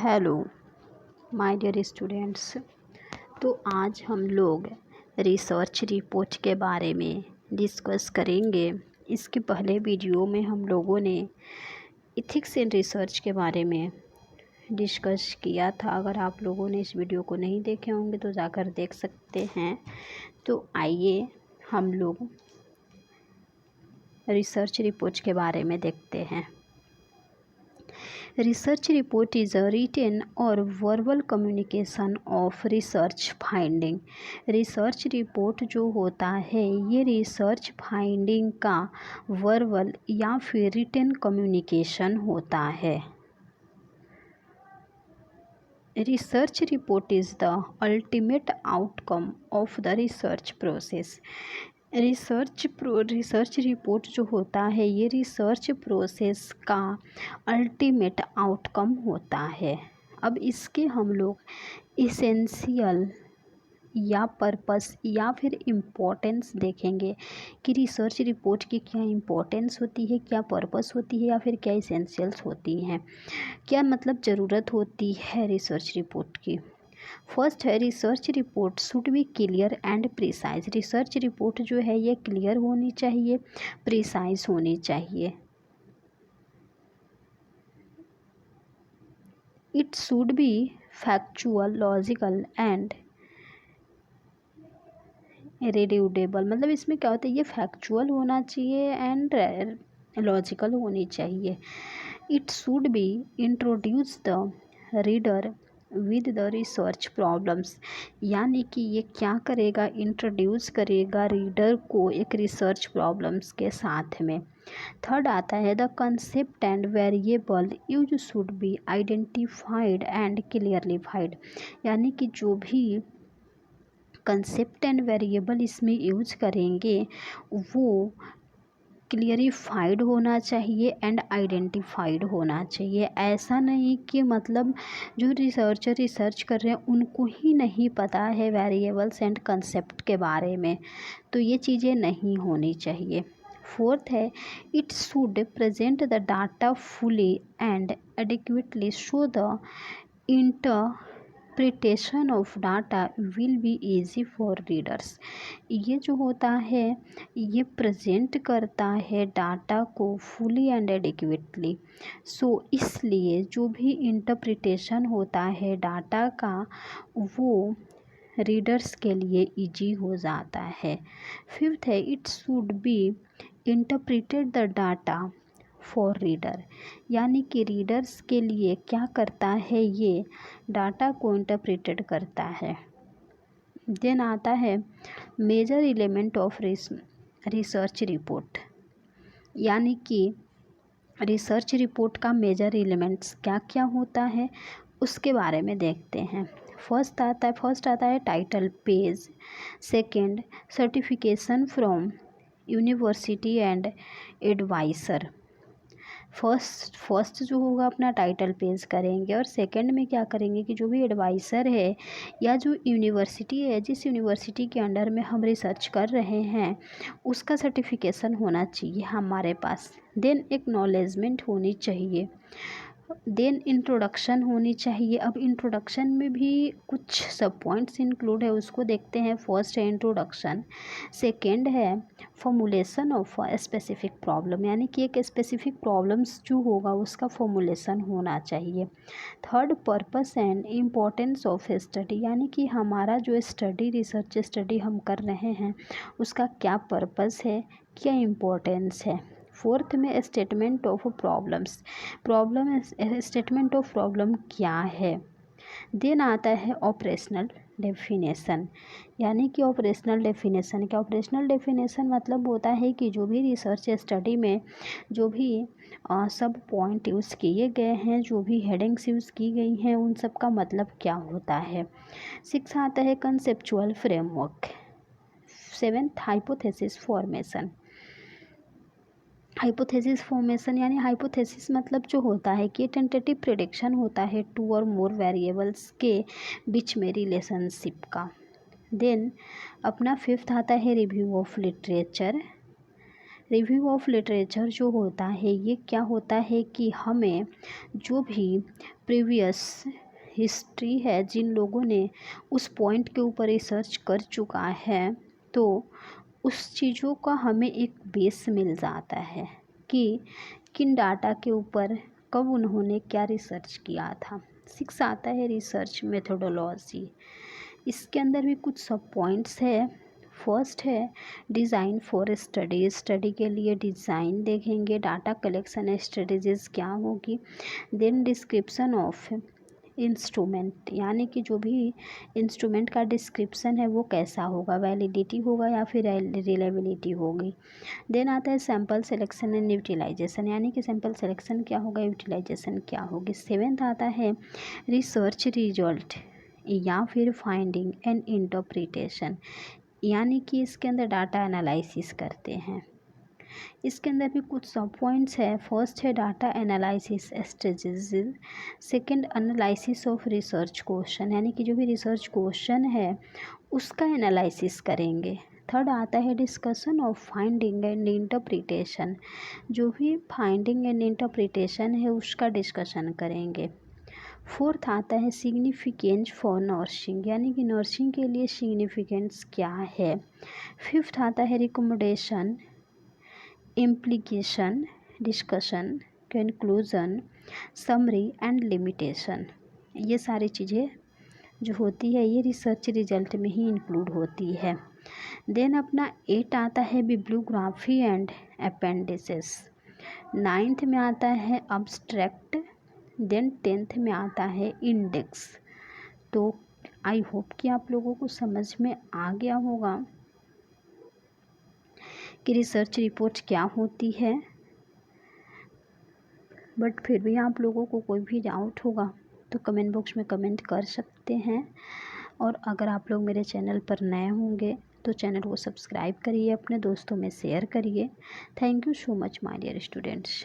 Hello my dear students. तो आज हम लोग रिसर्च रिपोर्ट के बारे में डिस्कस करेंगे। इसके पहले वीडियो में हम लोगों ने इथिक्स इन रिसर्च के बारे में डिस्कस किया था। अगर आप लोगों ने इस वीडियो को नहीं देखे होंगे तो जाकर देख सकते हैं। तो आइए हम लोग रिसर्च रिपोर्ट के बारे में देखते हैं। Research report is a written or verbal communication of research finding। Research report जो होता है ये रिसर्च फाइंडिंग का वर्बल या फिर रिटन कम्युनिकेशन होता है। Research report is the ultimate outcome of the research process. Research report जो होता है ये रिसर्च प्रोसेस का अल्टीमेट आउटकम होता है। अब इसके हम लोग इसेंशियल या पर्पस या फिर इम्पोर्टेंस देखेंगे कि रिसर्च रिपोर्ट की क्या इम्पोर्टेंस होती है, क्या पर्पस होती है या फिर क्या इसेंशियल्स होती हैं, क्या मतलब ज़रूरत होती है रिसर्च रिपोर्ट की। फर्स्ट है research report should be clear and precise. Research report जो है ये क्लियर होनी चाहिए, प्रिसाइज होनी चाहिए। It should be factual, logical and reducible. मतलब इसमें क्या होता है, ये फैक्चुअल होना चाहिए एंड लॉजिकल होनी चाहिए। It should be introduce the reader with the research problems. यानी कि ये क्या करेगा, इंट्रोड्यूस करेगा रीडर को एक रिसर्च प्रॉब्लम्स के साथ में। थर्ड आता है the concept and variable use should be identified and clarified. यानी कि जो भी कंसेप्ट एंड वेरिएबल इसमें यूज करेंगे वो क्लियरिफाइड होना चाहिए एंड आइडेंटिफाइड होना चाहिए। ऐसा नहीं कि मतलब जो रिसर्चर रिसर्च कर रहे हैं उनको ही नहीं पता है वेरिएबल्स एंड कंसेप्ट के बारे में, तो ये चीज़ें नहीं होनी चाहिए। फोर्थ है it should present the data fully and adequately so the interpretation of data will be easy for readers. ये जो होता है ये प्रेजेंट करता है डाटा को फुली एंड एडिक्वेटली। सो इसलिए जो भी इंटरप्रिटेशन होता है डाटा का वो रीडर्स के लिए इजी हो जाता है। फिफ्थ है it should B interpreted the data for reader. यानी कि रीडर्स के लिए क्या करता है, ये डाटा को इंटरप्रिटेड करता है। देन आता है major element of research report. यानी कि रिसर्च रिपोर्ट का मेजर एलिमेंट्स क्या क्या होता है उसके बारे में देखते हैं। फर्स्ट आता है title page. Second certification from university and adviser. First जो होगा अपना टाइटल पेज करेंगे और सेकंड में क्या करेंगे कि जो भी एडवाइज़र है या जो यूनिवर्सिटी है, जिस यूनिवर्सिटी के अंडर में हम रिसर्च कर रहे हैं उसका सर्टिफिकेशन होना चाहिए हमारे पास। देन एक्नॉलेजमेंट होनी चाहिए। देन इंट्रोडक्शन होनी चाहिए। अब इंट्रोडक्शन में भी कुछ सब पॉइंट्स इंक्लूड है, उसको देखते हैं। फर्स्ट है इंट्रोडक्शन। सेकंड है formulation of a specific problem. यानी कि एक स्पेसिफिक प्रॉब्लम्स जो होगा उसका फॉर्मुलेशन होना चाहिए। Third purpose and importance of study. यानी कि हमारा जो स्टडी रिसर्च स्टडी हम कर रहे हैं उसका क्या पर्पस है, क्या इम्पोर्टेंस है। फोर्थ में statement of problems. Statement of problem क्या है। देन आता है ऑपरेशनल डेफिनेशन। यानी कि ऑपरेशनल डेफिनेशन क्या, ऑपरेशनल डेफिनेशन मतलब होता है कि जो भी रिसर्च स्टडी में जो भी सब पॉइंट यूज़ किए गए हैं, जो भी हेडिंग्स यूज़ की गई हैं, उन सब का मतलब क्या होता है। सिक्स आता है conceptual framework. Seventh hypothesis formation. Hypothesis formation यानी हाइपोथेसिस मतलब जो होता है कि टेंटेटिव प्रेडिक्शन होता है टू और मोर वेरिएबल्स के बीच में रिलेशनशिप का। देन अपना फिफ्थ आता है review of literature. Review of literature जो होता है ये क्या होता है कि हमें जो भी प्रीवियस हिस्ट्री है, जिन लोगों ने उस पॉइंट के ऊपर रिसर्च कर चुका है, तो उस चीज़ों का हमें एक बेस मिल जाता है कि किन डाटा के ऊपर कब उन्होंने क्या रिसर्च किया था। सिक्स आता है रिसर्च मेथोडोलॉजी। इसके अंदर भी कुछ सब पॉइंट्स है। फर्स्ट है डिज़ाइन फॉर स्टडी। स्टडी के लिए डिज़ाइन देखेंगे, डाटा कलेक्शन स्ट्रेटजीज क्या होगी। देन डिस्क्रिप्शन ऑफ इंस्ट्रूमेंट, यानी कि जो भी इंस्ट्रूमेंट का डिस्क्रिप्शन है वो कैसा होगा, वैलिडिटी होगा या फिर रिलेबिलिटी होगी। देन आता है सैम्पल सिलेक्शन एंड यूटिलाइजेशन, यानी कि सैम्पल सिलेक्शन क्या होगा, यूटिलाइजेशन क्या होगी। सेवेंथ आता है रिसर्च रिजल्ट या फिर फाइंडिंग एंड इंटरप्रिटेशन, यानी कि इसके अंदर डाटा एनालिसिस करते हैं। इसके अंदर भी कुछ सब पॉइंट्स है। फर्स्ट है data analysis strategies. Second analysis of research question, यानी कि जो भी रिसर्च क्वेश्चन है उसका एनालिसिस करेंगे। थर्ड आता है discussion of finding and interpretation, जो भी फाइंडिंग एंड इंटरप्रिटेशन है उसका डिस्कशन करेंगे। फोर्थ आता है सिग्निफिकेंस फॉर नर्सिंग, यानी कि नर्सिंग के लिए सिग्निफिकेंस क्या है। फिफ्थ आता है recommendation, implication, discussion, conclusion, summary and limitation. ये सारी चीज़ें जो होती है ये रिसर्च रिजल्ट में ही इंक्लूड होती है। देन अपना 8 आता है बिब्लियोग्राफी एंड अपेंडिसेस। 9th में आता है अब्स्ट्रैक्ट। देन 10th में आता है इंडेक्स। तो आई होप कि आप लोगों को समझ में आ गया होगा कि रिसर्च रिपोर्ट क्या होती है। बट फिर भी आप लोगों को कोई भी डाउट होगा तो कमेंट बॉक्स में कमेंट कर सकते हैं। और अगर आप लोग मेरे चैनल पर नए होंगे तो चैनल को सब्सक्राइब करिए, अपने दोस्तों में शेयर करिए। Thank you so much my dear students.